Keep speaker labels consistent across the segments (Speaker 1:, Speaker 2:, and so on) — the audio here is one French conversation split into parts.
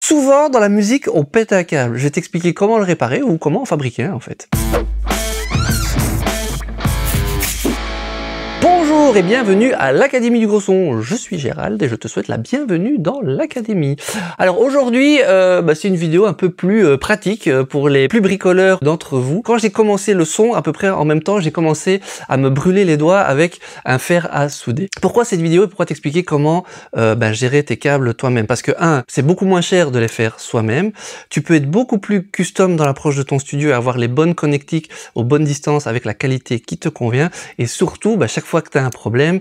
Speaker 1: Souvent, dans la musique, on pète un câble. Je vais t'expliquer comment le réparer ou comment en fabriquer un, en fait. Bonjour et bienvenue à l'Académie du Gros Son. Je suis Gérald et je te souhaite la bienvenue dans l'Académie. Alors aujourd'hui, c'est une vidéo un peu plus pratique pour les plus bricoleurs d'entre vous. Quand j'ai commencé le son, à peu près en même temps, j'ai commencé à me brûler les doigts avec un fer à souder. Pourquoi cette vidéo et pourquoi t'expliquer comment gérer tes câbles toi-même? Parce que c'est beaucoup moins cher de les faire soi-même. Tu peux être beaucoup plus custom dans l'approche de ton studio et avoir les bonnes connectiques aux bonnes distances avec la qualité qui te convient. Et surtout, chaque fois que tu as un problème,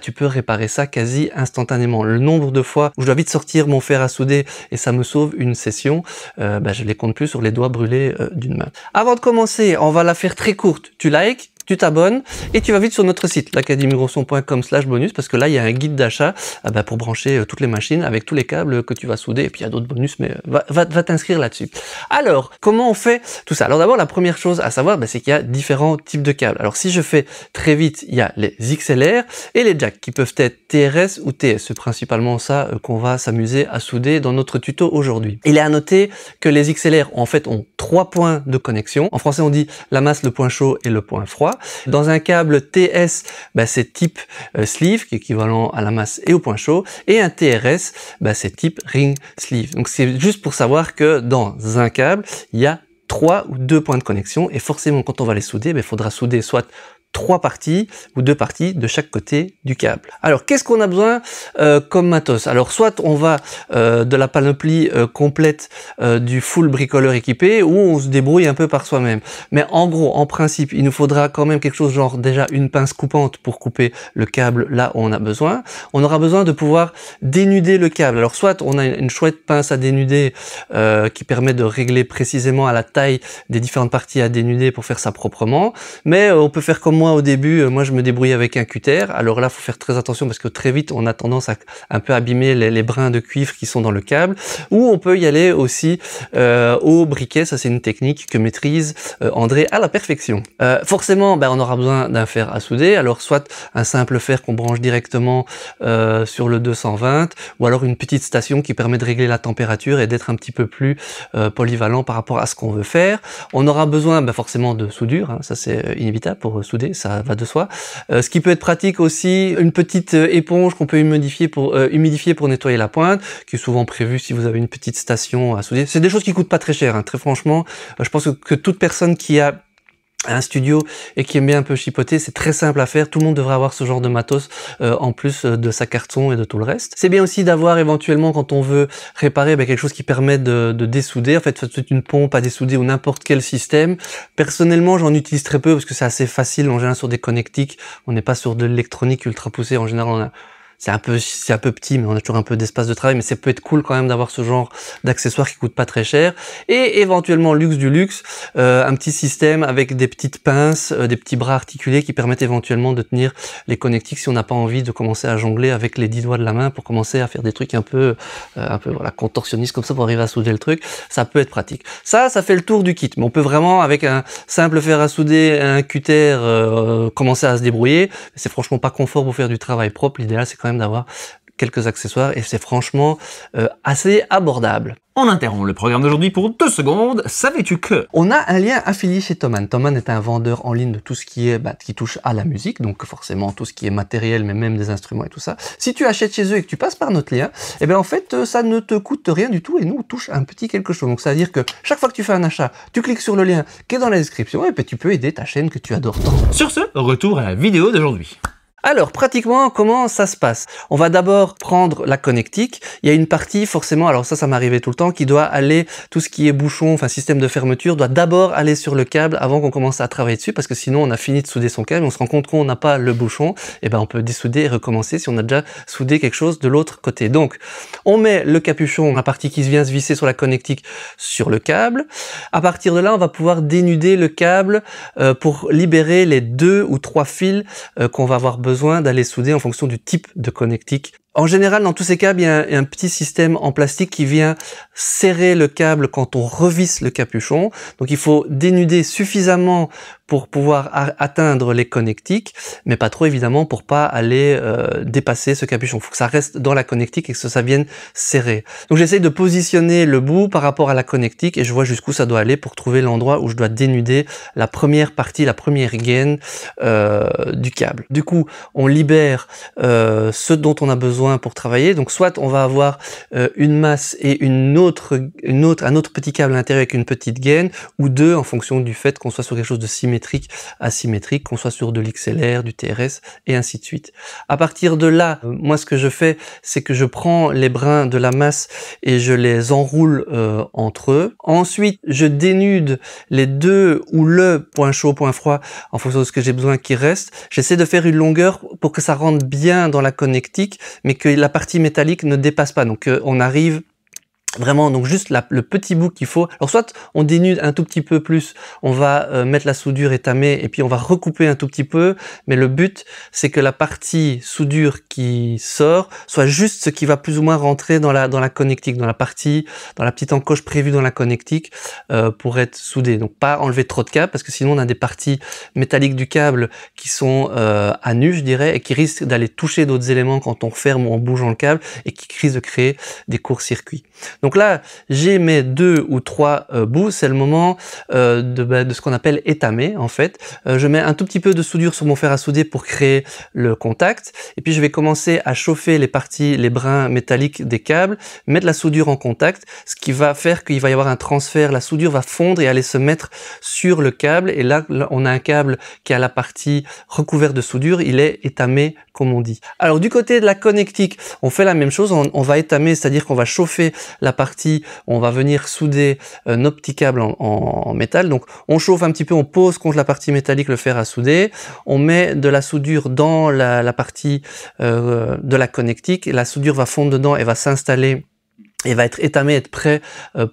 Speaker 1: tu peux réparer ça quasi instantanément. Le nombre de fois où je dois vite sortir mon fer à souder et ça me sauve une session, je les compte plus sur les doigts brûlés d'une main. Avant de commencer, on va la faire très courte. Tu likes, tu t'abonnes et tu vas vite sur notre site l'academiegrosson.com/bonus parce que là il y a un guide d'achat pour brancher toutes les machines avec tous les câbles que tu vas souder et puis il y a d'autres bonus, mais va t'inscrire là-dessus. Alors comment on fait tout ça? Alors d'abord la première chose à savoir c'est qu'il y a différents types de câbles. Alors si je fais très vite, il y a les XLR et les jacks qui peuvent être TRS ou TS. C'est principalement ça qu'on va s'amuser à souder dans notre tuto aujourd'hui. Il est à noter que les XLR ont 3 points de connexion. En français on dit la masse, le point chaud et le point froid. Dans un câble TS, c'est type sleeve, qui est équivalent à la masse et au point chaud, et un TRS, c'est type ring sleeve. Donc c'est juste pour savoir que dans un câble, il y a 3 ou 2 points de connexion, et forcément quand on va les souder, il faudra souder soit 3 parties ou 2 parties de chaque côté du câble. Alors qu'est-ce qu'on a besoin comme matos? Alors soit on va de la panoplie complète du full bricoleur équipé, ou on se débrouille un peu par soi-même. Mais en gros, en principe, il nous faudra quand même quelque chose genre déjà une pince coupante pour couper le câble là où on a besoin. On aura besoin de pouvoir dénuder le câble. Alors soit on a une chouette pince à dénuder qui permet de régler précisément à la taille des différentes parties à dénuder pour faire ça proprement, mais on peut faire comme moi au début, moi je me débrouille avec un cutter. Alors là, faut faire très attention parce que très vite, on a tendance à un peu abîmer les brins de cuivre qui sont dans le câble. Ou on peut y aller aussi au briquet. Ça, c'est une technique que maîtrise André à la perfection. Forcément, on aura besoin d'un fer à souder. Alors soit un simple fer qu'on branche directement sur le 220, ou alors une petite station qui permet de régler la température et d'être un petit peu plus polyvalent par rapport à ce qu'on veut faire. On aura besoin forcément de soudure. Ça, c'est inévitable pour souder. Ça va de soi. Ce qui peut être pratique aussi, une petite éponge qu'on peut humidifier pour nettoyer la pointe, qui est souvent prévue si vous avez une petite station à souder. C'est des choses qui coûtent pas très cher, très franchement. Je pense que toute personne qui a un studio et qui aime bien un peu chipoter, c'est très simple à faire. Tout le monde devrait avoir ce genre de matos en plus de sa carte son et de tout le reste. C'est bien aussi d'avoir éventuellement, quand on veut réparer, quelque chose qui permet de dessouder. En fait, c'est une pompe à dessouder ou n'importe quel système. Personnellement, j'en utilise très peu parce que c'est assez facile. En général, sur des connectiques, on n'est pas sur de l'électronique ultra poussée. En général, c'est un peu petit, mais on a toujours un peu d'espace de travail, mais ça peut être cool quand même d'avoir ce genre d'accessoires qui coûtent pas très cher. Et éventuellement, luxe du luxe, un petit système avec des petites pinces, des petits bras articulés qui permettent éventuellement de tenir les connectiques si on n'a pas envie de commencer à jongler avec les 10 doigts de la main pour commencer à faire des trucs un peu contorsionnistes comme ça pour arriver à souder le truc. Ça peut être pratique. Ça fait le tour du kit, mais on peut vraiment avec un simple fer à souder, un cutter, commencer à se débrouiller. C'est franchement pas confort pour faire du travail propre. L'idéal, c'est quand même d'avoir quelques accessoires et c'est franchement assez abordable.
Speaker 2: On interrompt le programme d'aujourd'hui pour 2 secondes. Savais-tu que...
Speaker 1: On a un lien affilié chez Thomann. Thomann est un vendeur en ligne de tout ce qui est qui touche à la musique, donc forcément tout ce qui est matériel, mais même des instruments et tout ça. Si tu achètes chez eux et que tu passes par notre lien, en fait ça ne te coûte rien du tout et nous on touche un petit quelque chose. Donc ça veut dire que chaque fois que tu fais un achat, tu cliques sur le lien qui est dans la description et puis tu peux aider ta chaîne que tu adores tant.
Speaker 2: Sur ce, retour à la vidéo d'aujourd'hui.
Speaker 1: Alors, pratiquement, comment ça se passe? On va d'abord prendre la connectique. Il y a une partie, forcément, alors ça m'arrivait tout le temps, qui doit aller, tout ce qui est bouchon, système de fermeture, doit d'abord aller sur le câble avant qu'on commence à travailler dessus, parce que sinon, on a fini de souder son câble, on se rend compte qu'on n'a pas le bouchon, et on peut dessouder et recommencer si on a déjà soudé quelque chose de l'autre côté. Donc, on met le capuchon, la partie qui vient se visser sur la connectique, sur le câble. À partir de là, on va pouvoir dénuder le câble pour libérer les 2 ou 3 fils qu'on va avoir besoin d'aller souder en fonction du type de connectique. En général, dans tous ces câbles, il y a un petit système en plastique qui vient serrer le câble quand on revisse le capuchon. Donc il faut dénuder suffisamment pour pouvoir atteindre les connectiques, mais pas trop évidemment pour pas aller dépasser ce capuchon. Il faut que ça reste dans la connectique et que ça vienne serrer. Donc j'essaye de positionner le bout par rapport à la connectique et je vois jusqu'où ça doit aller pour trouver l'endroit où je dois dénuder la première partie, la première gaine du câble. Du coup, on libère ce dont on a besoin pour travailler. Donc soit on va avoir une masse et un autre petit câble à l'intérieur avec une petite gaine, ou deux en fonction du fait qu'on soit sur quelque chose de symétrique, asymétrique, qu'on soit sur de l'XLR, du TRS et ainsi de suite. À partir de là, moi ce que je fais, c'est que je prends les brins de la masse et je les enroule entre eux. Ensuite, je dénude les deux ou le point chaud, point froid en fonction de ce que j'ai besoin qui reste. J'essaie de faire une longueur pour que ça rentre bien dans la connectique, mais que la partie métallique ne dépasse pas. Donc on arrive vraiment, donc juste le petit bout qu'il faut. Alors soit on dénude un tout petit peu plus, on va mettre la soudure étamée et puis on va recouper un tout petit peu, mais le but c'est que la partie soudure qui sort soit juste ce qui va plus ou moins rentrer dans la connectique, dans la petite encoche prévue dans la connectique pour être soudée. Donc pas enlever trop de câbles parce que sinon on a des parties métalliques du câble qui sont à nu, je dirais, et qui risquent d'aller toucher d'autres éléments quand on ferme ou en bougeant le câble et qui risquent de créer des courts-circuits. Donc là, j'ai mes 2 ou 3 bouts, c'est le moment de ce qu'on appelle étamer en fait. Je mets un tout petit peu de soudure sur mon fer à souder pour créer le contact, et puis je vais commencer à chauffer les brins métalliques des câbles, mettre la soudure en contact, ce qui va faire qu'il va y avoir un transfert, la soudure va fondre et aller se mettre sur le câble, et là on a un câble qui a la partie recouverte de soudure, il est étamé comme on dit. Alors du côté de la connectique, on fait la même chose, on va étamer, c'est-à-dire qu'on va chauffer la partie, on va venir souder nos petits câbles en métal. Donc on chauffe un petit peu, on pose contre la partie métallique le fer à souder, on met de la soudure dans la partie de la connectique, et la soudure va fondre dedans et va s'installer et va être étamé, être prêt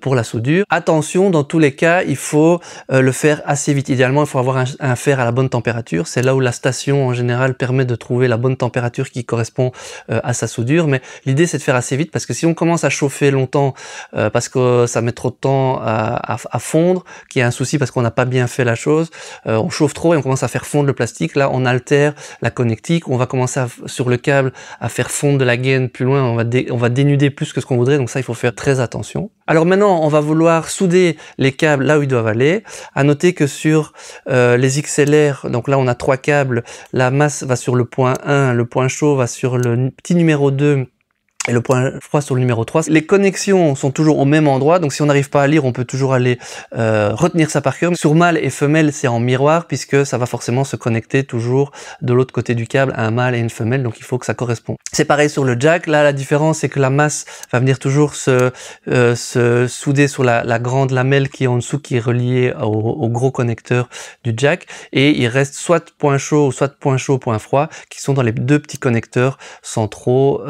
Speaker 1: pour la soudure. Attention, dans tous les cas, il faut le faire assez vite. Idéalement, il faut avoir un fer à la bonne température. C'est là où la station, en général, permet de trouver la bonne température qui correspond à sa soudure. Mais l'idée, c'est de faire assez vite parce que si on commence à chauffer longtemps parce que ça met trop de temps à fondre, qu'il y a un souci parce qu'on n'a pas bien fait la chose, on chauffe trop et on commence à faire fondre le plastique. Là, on altère la connectique. On va commencer sur le câble à faire fondre de la gaine plus loin. On va dénuder plus que ce qu'on voudrait. Donc ça, il faut faire très attention. Alors maintenant, on va vouloir souder les câbles là où ils doivent aller. À noter que sur les XLR, donc là on a 3 câbles, la masse va sur le point 1, le point chaud va sur le petit numéro 2, et le point froid sur le numéro 3. Les connexions sont toujours au même endroit, donc si on n'arrive pas à lire, on peut toujours aller retenir ça par cœur. Sur mâle et femelle, c'est en miroir, puisque ça va forcément se connecter toujours de l'autre côté du câble à un mâle et une femelle, donc il faut que ça corresponde. C'est pareil sur le jack. Là, la différence, c'est que la masse va venir toujours se souder sur la grande lamelle qui est en dessous, qui est reliée au gros connecteur du jack, et il reste soit point chaud, soit point chaud, point froid, qui sont dans les 2 petits connecteurs centraux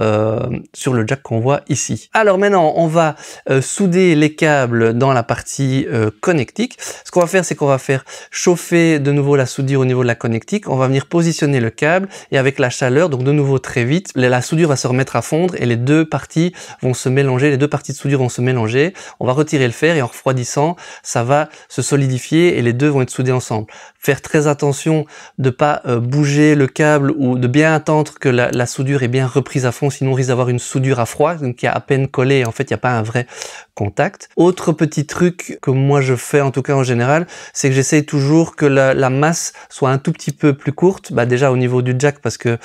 Speaker 1: sur le jack qu'on voit ici. Alors maintenant, on va souder les câbles dans la partie connectique. Ce qu'on va faire, c'est qu'on va faire chauffer de nouveau la soudure au niveau de la connectique. On va venir positionner le câble, et avec la chaleur, donc de nouveau très vite, la soudure va se remettre à fondre et les 2 parties vont se mélanger, les 2 parties de soudure vont se mélanger. On va retirer le fer et en refroidissant, ça va se solidifier et les 2 vont être soudés ensemble. Faire très attention de pas bouger le câble ou de bien attendre que la soudure est bien reprise à fond, sinon on risque d'avoir une soudure à froid, donc qui a à peine collé, et en fait il n'y a pas un vrai contact. Autre petit truc que moi je fais en tout cas en général, c'est que j'essaye toujours que la masse soit un tout petit peu plus courte, déjà au niveau du jack parce que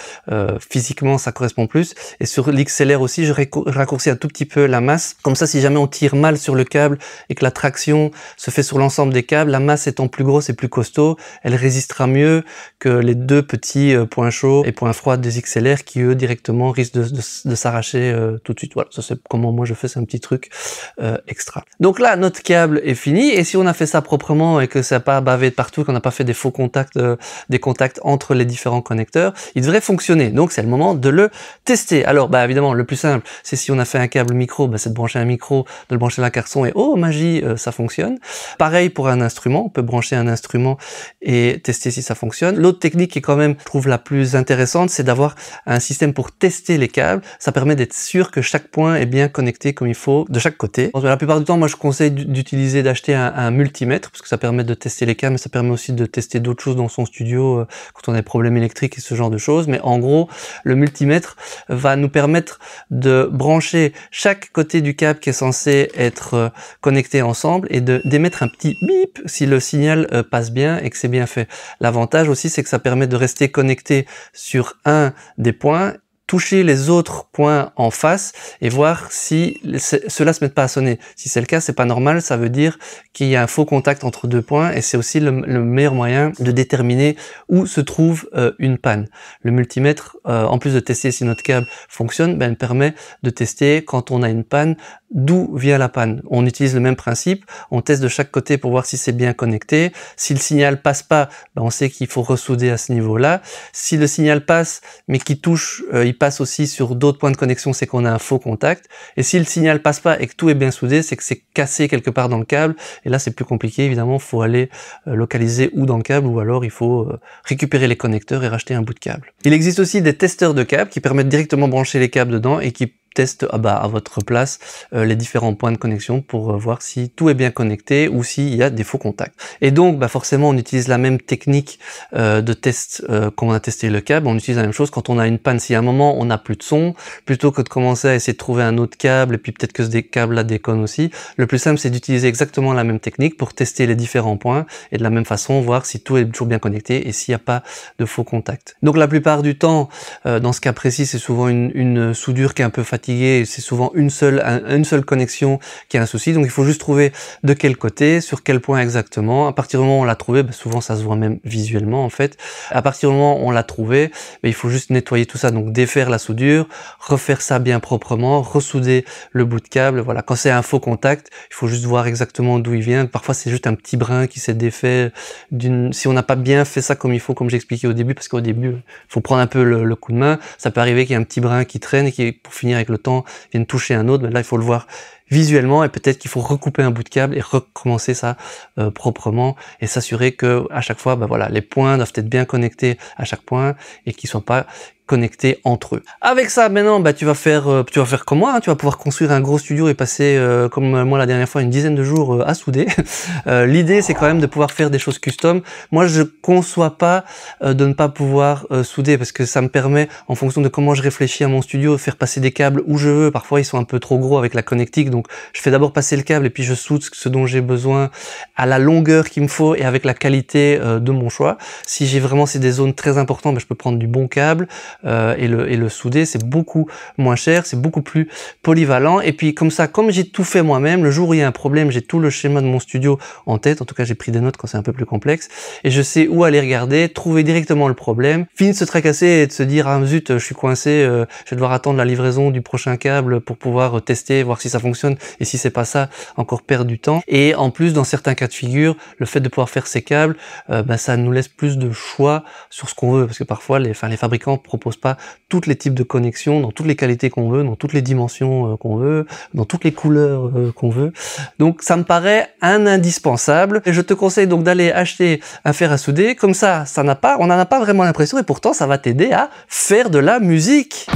Speaker 1: physiquement ça correspond plus, et sur l'XLR aussi je raccourcis un tout petit peu la masse, comme ça si jamais on tire mal sur le câble et que la traction se fait sur l'ensemble des câbles, la masse étant plus grosse et plus costaud, elle résistera mieux que les 2 petits points chauds et points froids des XLR qui eux directement risquent de s'arracher tout de suite. Voilà, ça c'est comment moi je fais, c'est un petit truc extra. Donc là notre câble est fini, et si on a fait ça proprement et que ça n'a pas bavé de partout, qu'on n'a pas fait des faux contacts, des contacts entre les différents connecteurs, il devrait fonctionner. Donc c'est le moment de le tester. Alors évidemment le plus simple, c'est si on a fait un câble micro, c'est de brancher un micro, de le brancher à la carte son et oh magie, ça fonctionne. Pareil pour un instrument, on peut brancher un instrument et tester si ça fonctionne. L'autre technique qui est quand même, je trouve, la plus intéressante, c'est d'avoir un système pour tester les câbles. Ça permet d'être sûr que chaque point est bien connecté comme il faut de chaque côté. La plupart du temps, moi je conseille d'utiliser, d'acheter un multimètre parce que ça permet de tester les câbles, mais ça permet aussi de tester d'autres choses dans son studio quand on a des problèmes électriques et ce genre de choses. Mais en gros, le multimètre va nous permettre de brancher chaque côté du câble qui est censé être connecté ensemble et d'émettre un petit bip si le signal passe bien et que c'est bien fait. L'avantage aussi, c'est que ça permet de rester connecté sur un des points, toucher les autres points en face et voir si ceux-là se mettent pas à sonner. Si c'est le cas, c'est pas normal, ça veut dire qu'il y a un faux contact entre deux points et c'est aussi le meilleur moyen de déterminer où se trouve une panne. Le multimètre, en plus de tester si notre câble fonctionne, ben, permet de tester quand on a une panne, d'où vient la panne. On utilise le même principe, on teste de chaque côté pour voir si c'est bien connecté. Si le signal passe pas, ben on sait qu'il faut ressouder à ce niveau-là. Si le signal passe, mais qu'il touche, il passe aussi sur d'autres points de connexion, c'est qu'on a un faux contact. Et si le signal passe pas et que tout est bien soudé, c'est que c'est cassé quelque part dans le câble. Et là, c'est plus compliqué, évidemment, il faut aller localiser où dans le câble, ou alors il faut récupérer les connecteurs et racheter un bout de câble. Il existe aussi des testeurs de câbles qui permettent directement brancher les câbles dedans et qui teste à votre place les différents points de connexion pour voir si tout est bien connecté ou s'il y a des faux contacts. Et donc forcément on utilise la même technique de test quand on a testé le câble, on utilise la même chose quand on a une panne. Si à un moment on n'a plus de son, plutôt que de commencer à essayer de trouver un autre câble et puis peut-être que ce câble là déconne aussi, le plus simple c'est d'utiliser exactement la même technique pour tester les différents points et de la même façon voir si tout est toujours bien connecté et s'il n'y a pas de faux contacts. Donc la plupart du temps, dans ce cas précis, c'est souvent une soudure qui est un peu fatiguée, c'est souvent une seule connexion qui a un souci, donc il faut juste trouver de quel côté, sur quel point exactement. À partir du moment où on l'a trouvé, souvent ça se voit même visuellement en fait, à partir du moment où on l'a trouvé, il faut juste nettoyer tout ça, donc défaire la soudure, refaire ça bien proprement, ressouder le bout de câble. Voilà, quand c'est un faux contact, il faut juste voir exactement d'où il vient. Parfois c'est juste un petit brin qui s'est défait si on n'a pas bien fait ça comme il faut, comme j'expliquais au début, parce qu'au début il faut prendre un peu le coup de main, ça peut arriver qu'il y ait un petit brin qui traîne et qui, pour finir avec le temps, vienne toucher un autre. Mais là il faut le voir visuellement et peut-être qu'il faut recouper un bout de câble et recommencer ça proprement et s'assurer que à chaque fois voilà, les points doivent être bien connectés à chaque point et qu'ils soient pas connectés entre eux. Avec ça, maintenant, tu vas faire comme moi, hein, tu vas pouvoir construire un gros studio et passer, comme moi la dernière fois, une dizaine de jours à souder. L'idée, c'est quand même de pouvoir faire des choses custom. Moi, je conçois pas de ne pas pouvoir souder parce que ça me permet, en fonction de comment je réfléchis à mon studio, de faire passer des câbles où je veux. Parfois, ils sont un peu trop gros avec la connectique, donc je fais d'abord passer le câble et puis je soude ce dont j'ai besoin à la longueur qu'il me faut et avec la qualité de mon choix. Si j'ai vraiment, c'est des zones très importantes, je peux prendre du bon câble, et le souder, c'est beaucoup moins cher, c'est beaucoup plus polyvalent. Et puis comme ça, comme j'ai tout fait moi-même, le jour où il y a un problème, j'ai tout le schéma de mon studio en tête. En tout cas, j'ai pris des notes quand c'est un peu plus complexe et je sais où aller regarder, trouver directement le problème. Fini de se tracasser et de se dire ah zut, je suis coincé, je vais devoir attendre la livraison du prochain câble pour pouvoir tester, voir si ça fonctionne, et si c'est pas ça, encore perdre du temps. Et en plus, dans certains cas de figure, le fait de pouvoir faire ces câbles, ça nous laisse plus de choix sur ce qu'on veut, parce que parfois les fabricants proposent pas tous les types de connexions, dans toutes les qualités qu'on veut, dans toutes les dimensions qu'on veut, dans toutes les couleurs qu'on veut. Donc ça me paraît un indispensable et je te conseille donc d'aller acheter un fer à souder. Comme ça, on n'en a pas vraiment l'impression et pourtant ça va t'aider à faire de la musique.